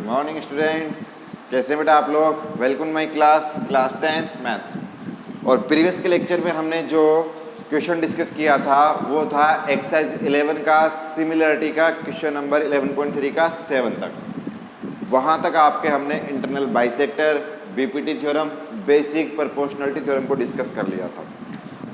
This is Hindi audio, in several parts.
मॉर्निंग स्टूडेंट्स, कैसे बेटा आप लोग। Welcome my class 10th maths. और प्रीवियस के लेक्चर में हमने जो क्वेश्चन डिस्कस किया था वो था एक्सरसाइज 11 का सिमिलरिटी का क्वेश्चन नंबर 11.3 का 7 तक। वहाँ तक आपके हमने internal bisector, BPT theorem, basic proportionality theorem को डिस्कस कर लिया था।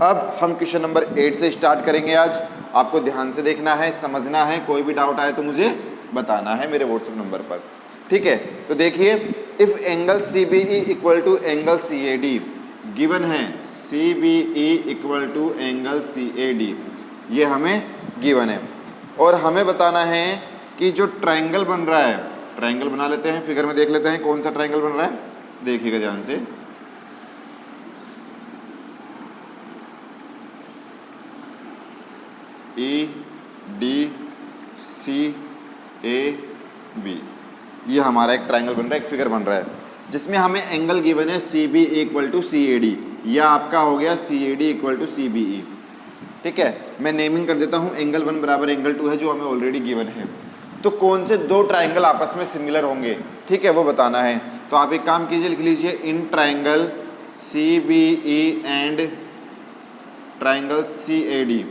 अब हम क्वेश्चन नंबर 8 से स्टार्ट करेंगे। आज आपको ध्यान से देखना है, समझना है, कोई भी डाउट आए तो मुझे बताना है मेरे व्हाट्सएप नंबर पर, ठीक है। तो देखिए, if angle CBE equal to angle CAD given है, CBE equal to angle CAD, ये हमें गिवन है और हमें बताना है कि जो ट्रायंगल बन रहा है, ट्रायंगल बना लेते हैं, फिगर में देख लेते हैं कौन सा ट्रायंगल बन रहा है। देखिएगा ध्यान से, EDCAB, ये हमारा एक ट्रायंगल बन रहा है, एक फिगर बन रहा है जिसमें हमें एंगल गिवन है CBE इक्वल टू CAD, या आपका हो गया CAD इक्वल टू CBE, ठीक है। मैं नेमिंग कर देता हूँ, एंगल 1 बराबर एंगल 2 है जो हमें ऑलरेडी गिवन है। तो कौन से दो ट्रायंगल आपस में सिमिलर होंगे, ठीक है, वो बताना है। तो आप एक काम कीजिए, लिख लीजिए in triangle CBE and triangle CAD।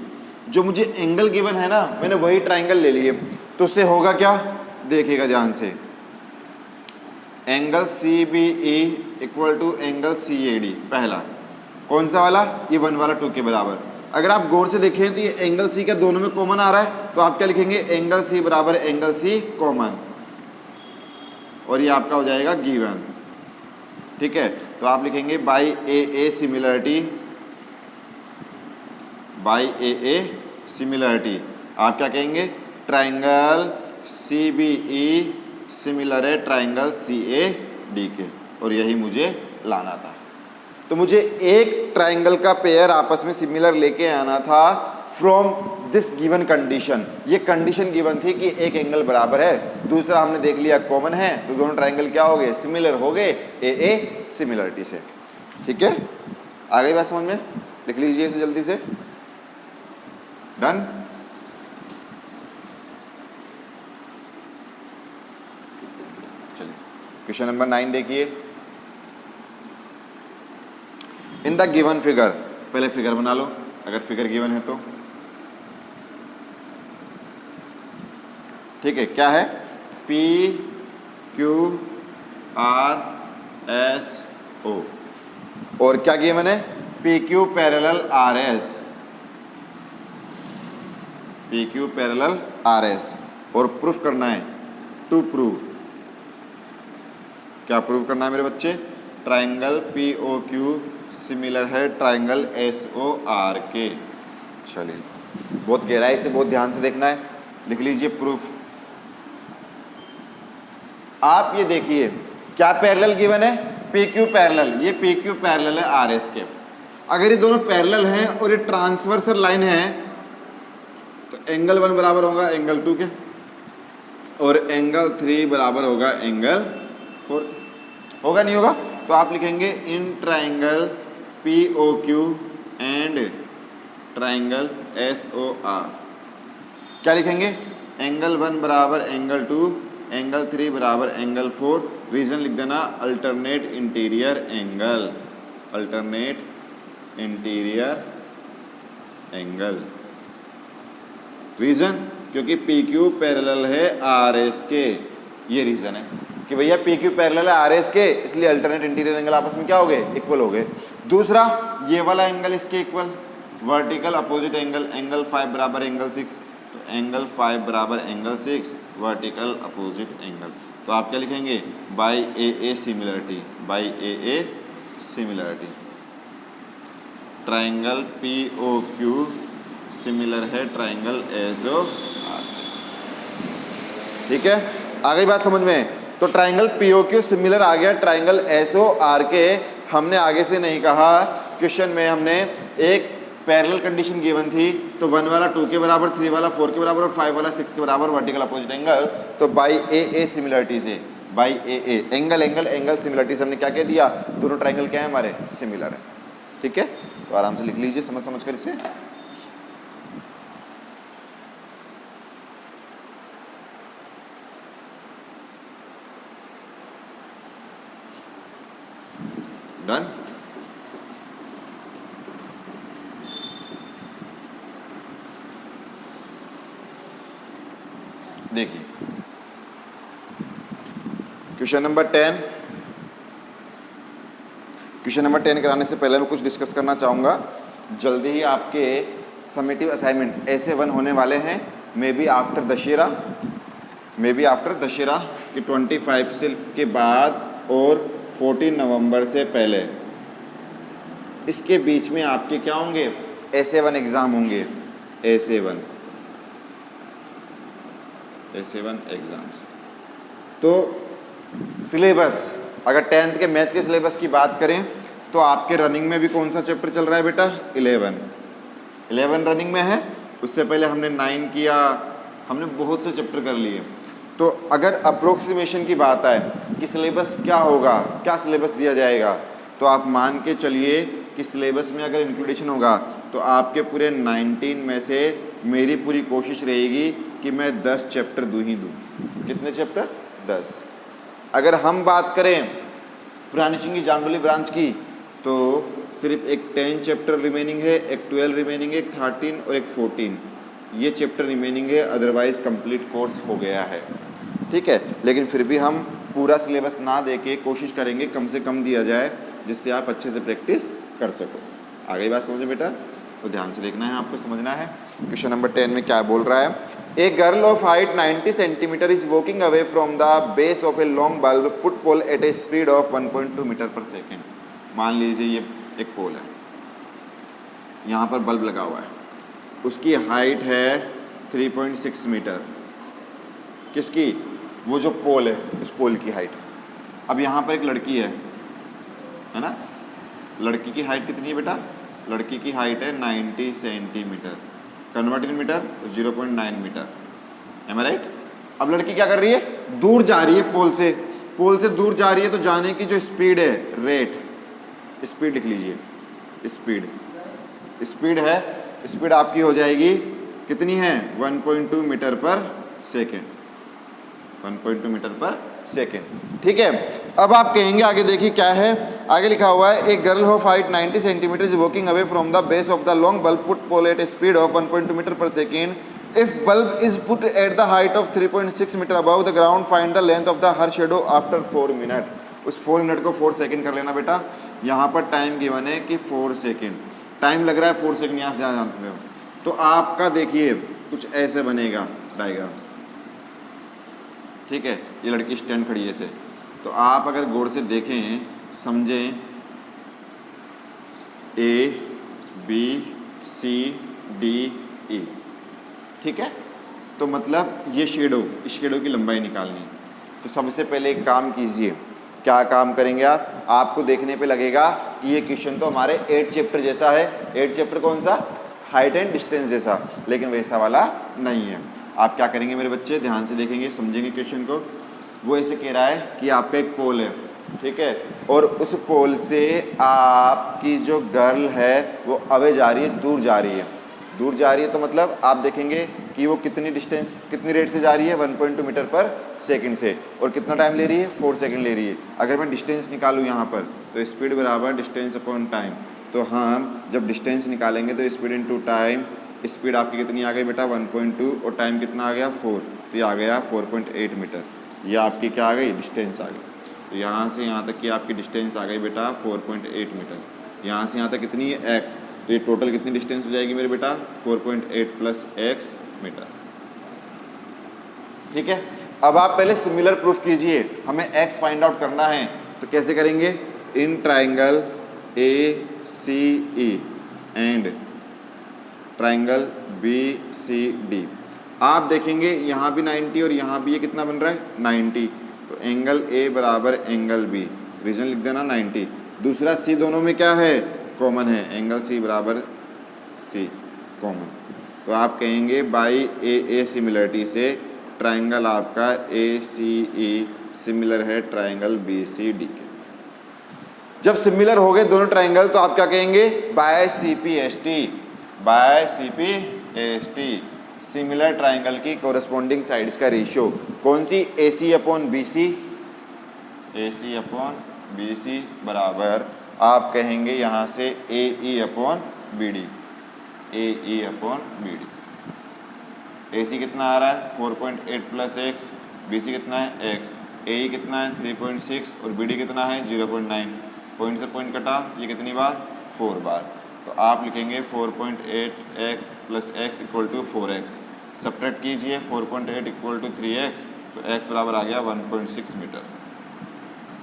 जो मुझे एंगल गिवन है ना, मैंने वही ट्रायंगल ले लिए, तो उससे होगा क्या, देखिएगा ध्यान से। Angle CBE equal to angle CAD, पहला कौन सा वाला, ये 1 वाला 2 के बराबर। अगर आप गौर से देखें तो ये एंगल C का दोनों में कॉमन आ रहा है, तो आप क्या लिखेंगे, एंगल C बराबर एंगल C कॉमन, और ये आपका हो जाएगा गिवन, ठीक है। तो आप लिखेंगे by AA similarity, by AA similarity आप क्या कहेंगे, ट्रायंगल CBE सिमिलर है ट्रायंगल CAD के, और यही मुझे लाना था। तो मुझे एक ट्रायंगल का पेयर आपस में सिमिलर लेके आना था फ्रॉम दिस गिवन कंडीशन। ये कंडीशन गिवन थी कि एक एंगल बराबर है, दूसरा हमने देख लिया कॉमन है, तो दोनों ट्रायंगल क्या हो गए, सिमिलर हो गए AA सिमिलरिटी से, ठीक है। आ गई बात समझ में, लिख लीजिए इसे जल्दी से, डन। चलिए क्वेश्चन नंबर 9 देखिए। इन द गिवन फिगर, पहले फिगर बना लो अगर फिगर गिवन है तो, ठीक है। क्या है, PQRSO, और क्या गिवन है, PQ parallel RS, PQ parallel RS, और प्रूफ करना है, टू प्रूव, क्या प्रूव करना है मेरे बच्चे, ट्रायंगल POQ सिमिलर है ट्रायंगल SOR के। चलिए बहुत गहराई से, बहुत ध्यान से देखना है, लिख लीजिए प्रूफ। आप ये देखिए क्या पैरेलल गिवन है, PQ पैरेलल, ये PQ पैरेलल है RS के। अगर ये दोनों पैरेलल हैं और ये ट्रांसवर्सल लाइन है, तो एंगल 1 बराबर होगा एंगल 2 के, और एंगल 3 बराबर होगा एंगल 4 के। होगा नहीं होगा, तो आप लिखेंगे in triangle POQ and triangle SOR, क्या लिखेंगे, एंगल 1 बराबर एंगल 2, एंगल 3 बराबर एंगल 4, रीजन लिख देना alternate interior angle, alternate interior angle. Reason क्योंकि PQ पैरेलल है RS के, ये रीजन है कि भैया PQ पैरेलल है RS के, इसलिए अल्टरनेट इंटीरियर एंगल आपस में क्या हो गए, इक्वल हो गए। दूसरा ये वाला एंगल इसके equal, vertical opposite angle, angle 5 बराबर एंगल 6, तो एंगल 5 बराबर एंगल 6 वर्टिकल अपोजिट एंगल। तो आप क्या लिखेंगे, by AA similarity, by AA similarity triangle POQ similar है ट्रायंगल SOR, ठीक है। आ गई बात समझ में। तो ट्रायंगल POQ सिमिलर आ गया ट्रायंगल SOR के। हमने आगे से नहीं कहा, क्वेश्चन में हमने एक पैरेलल कंडीशन गिवन थी, तो 1 वाला 2 के बराबर, 3 वाला 4 के बराबर और 5 वाला 6 के बराबर वर्टिकल अपोजिट एंगल। तो बाई AA सिमिलरिटी से, by AA angle angle angle similarity से हमने क्या कह दिया, दोनों ट्रायंगल क्या है हमारे, सिमिलर है, ठीक है। तो आराम से लिख लीजिए समझ समझ कर इसे। डन। देखिए क्वेश्चन नंबर 10, क्वेश्चन नंबर 10 कराने से पहले मैं कुछ डिस्कस करना चाहूँगा। जल्दी ही आपके समेटिव असाइनमेंट ऐसे 1 होने वाले हैं, मे बी आफ्टर दशहरा कि 25 से के बाद और 14 नवंबर से पहले, इसके बीच में आपके क्या होंगे, ऐसे 1 एग्ज़ाम होंगे, ऐसे 1 एग्ज़ाम्स। तो सिलेबस, अगर 10th के मैथ के सिलेबस की बात करें तो आपके रनिंग में भी कौन सा चैप्टर चल रहा है बेटा, 11 रनिंग में है। उससे पहले हमने 9 किया, हमने बहुत से चैप्टर कर लिए। तो अगर अप्रोक्सीमेशन की बात आए कि सिलेबस क्या होगा, क्या सिलेबस दिया जाएगा, तो आप मान के चलिए कि सिलेबस में अगर इंक्लूडेशन होगा तो आपके पूरे 19 में से मेरी पूरी कोशिश रहेगी कि मैं 10 चैप्टर दूँ ही दूँ। कितने चैप्टर, 10। अगर हम बात करें पुरानी सिंह की जामडोली ब्रांच की तो सिर्फ एक 10 चैप्टर रिमेनिंग है, एक 12 रिमेनिंग है, एक 13 और एक 14, ये चैप्टर रिमेनिंग है, अदरवाइज कंप्लीट कोर्स हो गया है। ठीक है, लेकिन फिर भी हम पूरा सिलेबस ना देके कोशिश करेंगे कम से कम दिया जाए, जिससे आप अच्छे से प्रैक्टिस कर सको। आ गई बात समझे बेटा? तो ध्यान से देखना है, आपको समझना है। क्वेश्चन नंबर 10 में क्या बोल रहा है, a girl of height 90 centimetre is walking away from the base of a long bulb put pole at a speed of 1.2 metre per second. मान लीजिए ये एक पोल है, यहाँ पर बल्ब लगा हुआ है, उसकी हाइट है 3.6 मीटर। किसकी? वो जो पोल है, उस पोल की हाइट। अब यहाँ पर एक लड़की है ना, लड़की की हाइट कितनी है बेटा? लड़की की हाइट है 90 centimetre, convert in metre 0.9 metre. Am I right? अब लड़की क्या कर रही है, दूर जा रही है पोल से दूर जा रही है, तो जाने की जो स्पीड है, रेट, स्पीड लिख लीजिए, स्पीड है, स्पीड आपकी हो जाएगी कितनी है, 1.2 metre per second, 1.2 metre per second. ठीक है, अब आप कहेंगे आगे, देखिए क्या है, आगे लिखा हुआ है, एक girl of height 90 centimetre is walking away from the base of the long bulb put pole at a speed of 1.2 metre per second. If bulb is put at the height of 3.6 metre above the ground, find the length of the her shadow after 4 minute. उस 4 मिनट को 4 सेकेंड कर लेना बेटा। यहाँ पर टाइम गिवन है कि 4 सेकेंड, टाइम लग रहा है 4 सेकेंड, यहाँ से जानते हो। तो आपका देखिए कुछ ऐसे बनेगा डायग्राम। ठीक है, ये लड़की स्टैंड खड़ी है ऐसे, तो आप अगर गौर से देखें, समझें, A B C D E, ठीक है, तो मतलब ये शेडो, इस शेडो की लंबाई निकालनी। तो सबसे पहले एक काम कीजिए, क्या काम करेंगे आप, आपको देखने पे लगेगा कि ये क्वेश्चन तो हमारे 8 चैप्टर जैसा है। 8 चैप्टर कौन सा, हाइट एंड डिस्टेंस जैसा, लेकिन वैसा वाला नहीं है। आप क्या करेंगे मेरे बच्चे, ध्यान से देखेंगे, समझेंगे क्वेश्चन को। वो ऐसे कह रहा है कि आपका एक पोल है, ठीक है, और उस पोल से आपकी जो गर्ल है वो अवे जा रही है, दूर जा रही है, तो मतलब आप देखेंगे कि वो कितनी डिस्टेंस, कितनी रेट से जा रही है, 1.2 मीटर पर सेकंड से, और कितना टाइम ले रही है, 4 सेकंड ले रही है। अगर मैं डिस्टेंस निकालूँ यहाँ पर, तो स्पीड बराबर डिस्टेंस अपॉन टाइम। तो हम जब डिस्टेंस निकालेंगे तो स्पीड इनटू टाइम, स्पीड आपकी कितनी आ गई बेटा, 1.2, और टाइम कितना आ गया, 4, तो ये आ गया 4.8 मीटर। ये आपकी क्या आ गई, डिस्टेंस आ गई। तो यहाँ से यहाँ तक की आपकी डिस्टेंस आ गई बेटा 4.8 मीटर। यहाँ से यहाँ तक कितनी है, x, तो ये टोटल कितनी डिस्टेंस हो जाएगी मेरे बेटा, 4.8 प्लस x मीटर। ठीक है, अब आप पहले सिमिलर प्रूफ कीजिए, हमें x फाइंड आउट करना है, तो कैसे करेंगे, in triangle ACE and triangle BCD। आप देखेंगे यहाँ भी 90 और यहाँ भी ये कितना बन रहा है, 90, तो एंगल A बराबर एंगल B, रीजन लिख देना 90। दूसरा C, दोनों में क्या है, कॉमन है, एंगल C बराबर C कॉमन। तो आप कहेंगे बाई AA सिमिलरिटी से ट्राइंगल आपका ACE सिमिलर है ट्राइंगल BCD के। जब सिमिलर हो गए दोनों ट्राइंगल, तो आप क्या कहेंगे, बाय CPST, सिमिलर ट्राइंगल की कोरस्पॉन्डिंग साइड्स का रेशियो कौन सी, AC अपॉन BC बराबर आप कहेंगे यहाँ से ए ई अपॉन बी डी, ए ई अपॉन बी डी। ए सी कितना आ रहा है 4.8 प्लस एक्स, बी सी कितना है एक्स, ए ई कितना है 3.6 और बी डी कितना है 0.9। पॉइंट से पॉइंट कटा, ये कितनी बार 4 बार। तो आप लिखेंगे 4.8 x plus x equal to 4x। Subtract कीजिए 4.8 इक्वल टू 3x, तो x बराबर आ गया 1.6 मीटर,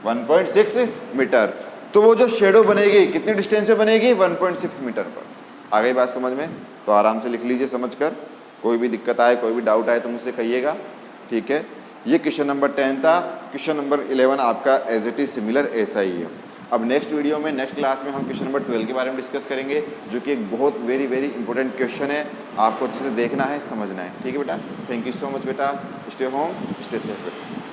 1.6 मीटर। तो वो जो शेडो बनेगी कितनी डिस्टेंस पे बनेगी 1.6 मीटर पर। आ गई बात समझ में? तो आराम से लिख लीजिए समझकर। कोई भी दिक्कत आए, कोई भी डाउट आए तो मुझसे कहिएगा, ठीक है। ये क्वेश्चन नंबर 10 था। क्वेश्चन नंबर 11 आपका एज इट इज सिमिलर ऐसा ही है। अब नेक्स्ट वीडियो में, नेक्स्ट क्लास में हम क्वेश्चन नंबर 12 के बारे में डिस्कस करेंगे, जो कि एक बहुत वेरी वेरी इंपॉर्टेंट क्वेश्चन है। आपको अच्छे से देखना है, समझना है, ठीक है बेटा। थैंक यू सो मच बेटा। स्टे होम, स्टे सेफ बेटा।